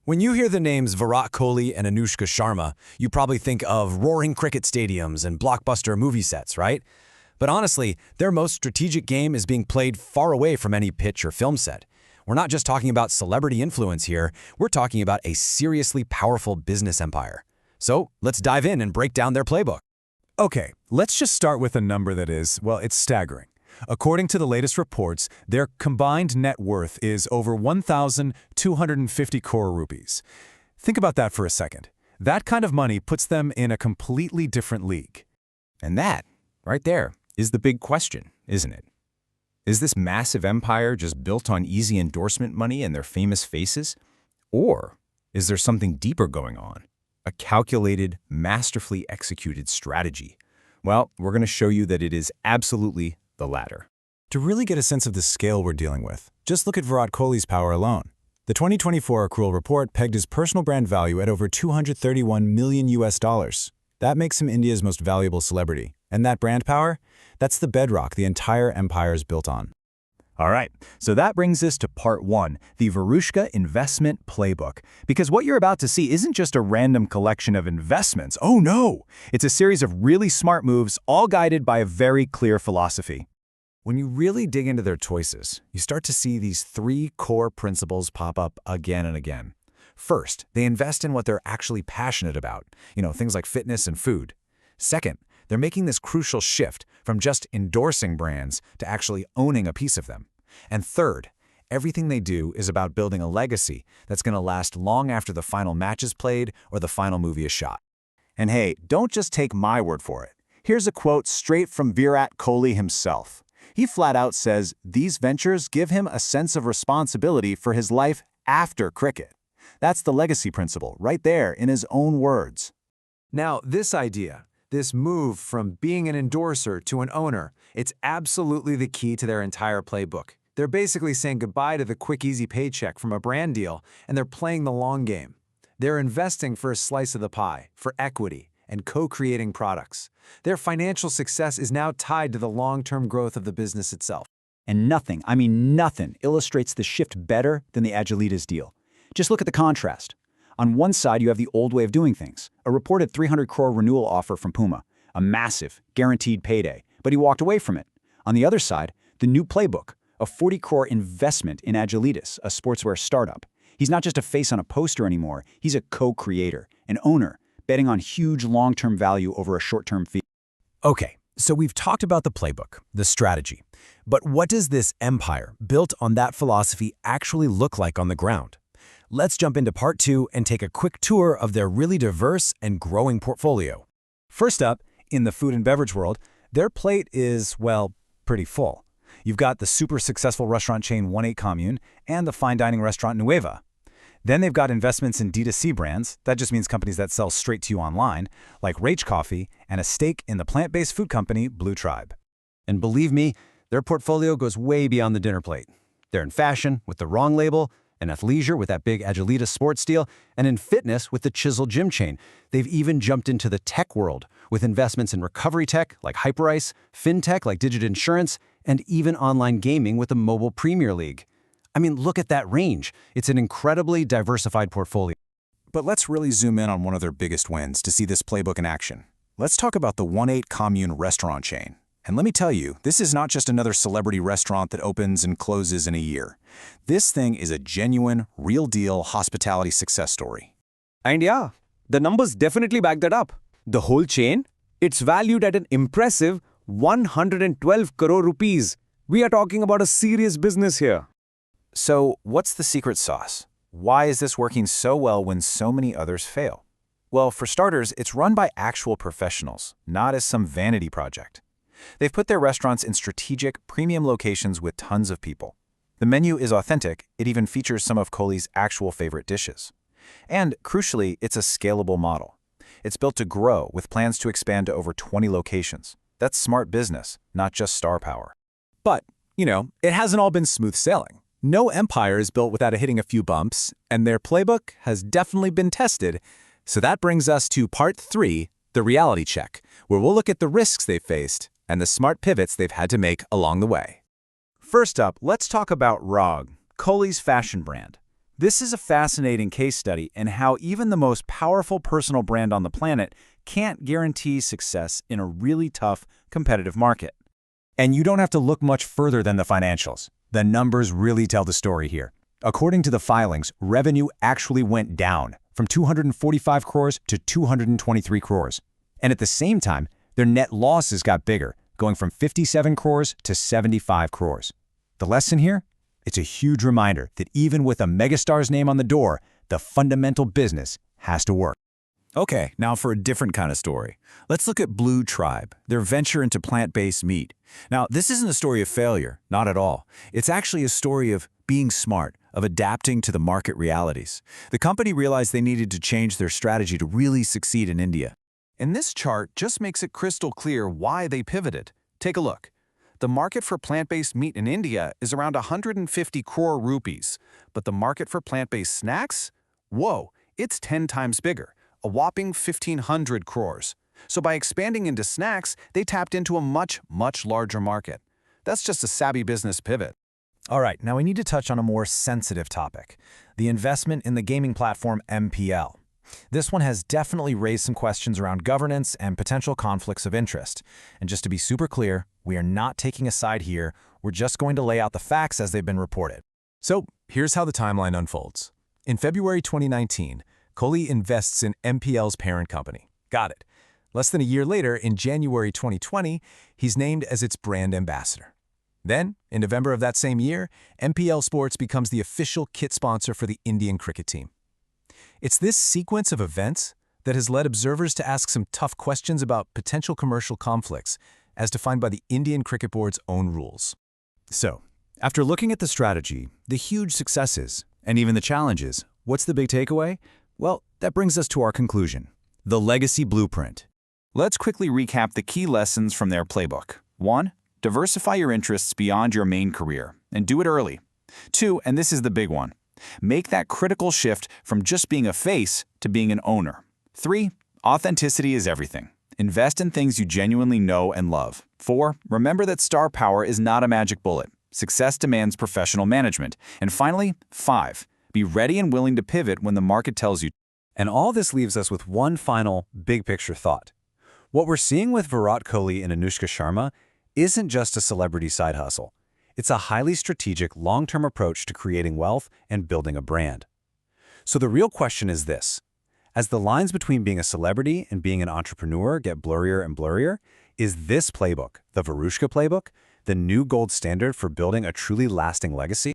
When you hear the names Virat Kohli and Anushka Sharma, you probably think of roaring cricket stadiums and blockbuster movie sets, right? But honestly, their most strategic game is being played far away from any pitch or film set. We're not just talking about celebrity influence here, we're talking about a seriously powerful business empire. So let's dive in and break down their playbook. Okay, let's just start with a number that is, well, it's staggering. According to the latest reports, their combined net worth is over 1,250 crore rupees. Think about that for a second. That kind of money puts them in a completely different league. And that, right there, is the big question, isn't it? Is this massive empire just built on easy endorsement money and their famous faces? Or is there something deeper going on? A calculated, masterfully executed strategy? Well, we're going to show you that it is absolutely the latter. To really get a sense of the scale we're dealing with, just look at Virat Kohli's power alone. The 2024 accrual report pegged his personal brand value at over $231 million. That makes him India's most valuable celebrity. And that brand power? That's the bedrock the entire empire is built on. All right, so that brings us to part one, the Varushka investment playbook. Because what you're about to see isn't just a random collection of investments. Oh no! It's a series of really smart moves, all guided by a very clear philosophy. When you really dig into their choices, you start to see these three core principles pop up again and again. First, they invest in what they're actually passionate about, things like fitness and food. Second, they're making this crucial shift from just endorsing brands to actually owning a piece of them. And third, everything they do is about building a legacy that's going to last long after the final match is played or the final movie is shot. And hey, don't just take my word for it. Here's a quote straight from Virat Kohli himself. He flat out says these ventures give him a sense of responsibility for his life after cricket. That's the legacy principle right there in his own words. Now, this idea, this move from being an endorser to an owner, it's absolutely the key to their entire playbook. They're basically saying goodbye to the quick, easy paycheck from a brand deal, and they're playing the long game. They're investing for a slice of the pie, for equity, and co-creating products. Their financial success is now tied to the long-term growth of the business itself. And nothing, I mean nothing, illustrates the shift better than the Agilitas deal. Just look at the contrast. On one side, you have the old way of doing things, a reported 300 crore renewal offer from Puma, a massive, guaranteed payday, but he walked away from it. On the other side, the new playbook, a 40 crore investment in Agilitas, a sportswear startup. He's not just a face on a poster anymore, he's a co-creator, an owner, betting on huge long-term value over a short-term fee. Okay, so we've talked about the playbook, the strategy. But what does this empire, built on that philosophy, actually look like on the ground? Let's jump into part two and take a quick tour of their really diverse and growing portfolio. First up, in the food and beverage world, their plate is, well, pretty full. You've got the super successful restaurant chain 18 Commune and the fine dining restaurant Nueva. Then they've got investments in D2C brands, that just means companies that sell straight to you online, like Rage Coffee, and a stake in the plant-based food company Blue Tribe. And believe me, their portfolio goes way beyond the dinner plate. They're in fashion with the Wrong Label, in athleisure with that big Agilitas sports deal, and in fitness with the Chisel gym chain. They've even jumped into the tech world with investments in recovery tech like Hyperice, fintech like Digit Insurance, and even online gaming with the Mobile Premier League. I mean, look at that range. It's an incredibly diversified portfolio. But let's really zoom in on one of their biggest wins to see this playbook in action. Let's talk about the 18 Commune restaurant chain. And let me tell you, this is not just another celebrity restaurant that opens and closes in a year. This thing is a genuine, real-deal hospitality success story. And yeah, the numbers definitely back that up. The whole chain, it's valued at an impressive 112 crore rupees. We are talking about a serious business here. So, what's the secret sauce? Why is this working so well when so many others fail? Well, for starters, it's run by actual professionals, not as some vanity project. They've put their restaurants in strategic, premium locations with tons of people. The menu is authentic, it even features some of Kohli's actual favorite dishes. And, crucially, it's a scalable model. It's built to grow with plans to expand to over 20 locations. That's smart business, not just star power. But, it hasn't all been smooth sailing. No empire is built without hitting a few bumps, and their playbook has definitely been tested. So that brings us to part three, the reality check, where we'll look at the risks they've faced and the smart pivots they've had to make along the way. First up, let's talk about Rog, Kohli's fashion brand. This is a fascinating case study in how even the most powerful personal brand on the planet can't guarantee success in a really tough, competitive market. And you don't have to look much further than the financials. The numbers really tell the story here. According to the filings, revenue actually went down from 245 crores to 223 crores. And at the same time, their net losses got bigger, going from 57 crores to 75 crores. The lesson here? It's a huge reminder that even with a megastar's name on the door, the fundamental business has to work. Okay, now for a different kind of story. Let's look at Blue Tribe, their venture into plant-based meat. Now, this isn't a story of failure, not at all. It's actually a story of being smart, of adapting to the market realities. The company realized they needed to change their strategy to really succeed in India. And this chart just makes it crystal clear why they pivoted. Take a look. The market for plant-based meat in India is around 150 crore rupees, but the market for plant-based snacks? Whoa, it's 10 times bigger, a whopping 1,500 crores. So by expanding into snacks, they tapped into a much, much larger market. That's just a savvy business pivot. All right, now we need to touch on a more sensitive topic, the investment in the gaming platform MPL. This one has definitely raised some questions around governance and potential conflicts of interest. And just to be super clear, we are not taking a side here. We're just going to lay out the facts as they've been reported. So here's how the timeline unfolds. In February 2019, Kohli invests in MPL's parent company. Got it. Less than a year later, in January 2020, he's named as its brand ambassador. Then, in November of that same year, MPL Sports becomes the official kit sponsor for the Indian cricket team. It's this sequence of events that has led observers to ask some tough questions about potential commercial conflicts, as defined by the Indian Cricket Board's own rules. So, after looking at the strategy, the huge successes, and even the challenges, what's the big takeaway? Well, that brings us to our conclusion, the legacy blueprint. Let's quickly recap the key lessons from their playbook. 1. Diversify your interests beyond your main career, and do it early. 2, and this is the big one, make that critical shift from just being a face to being an owner. 3. Authenticity is everything. Invest in things you genuinely know and love. 4. Remember that star power is not a magic bullet. Success demands professional management. And finally, 5. Be ready and willing to pivot when the market tells you. And all this leaves us with one final big-picture thought. What we're seeing with Virat Kohli and Anushka Sharma isn't just a celebrity side hustle. It's a highly strategic, long-term approach to creating wealth and building a brand. So the real question is this. As the lines between being a celebrity and being an entrepreneur get blurrier and blurrier, is this playbook, the Varushka playbook, the new gold standard for building a truly lasting legacy?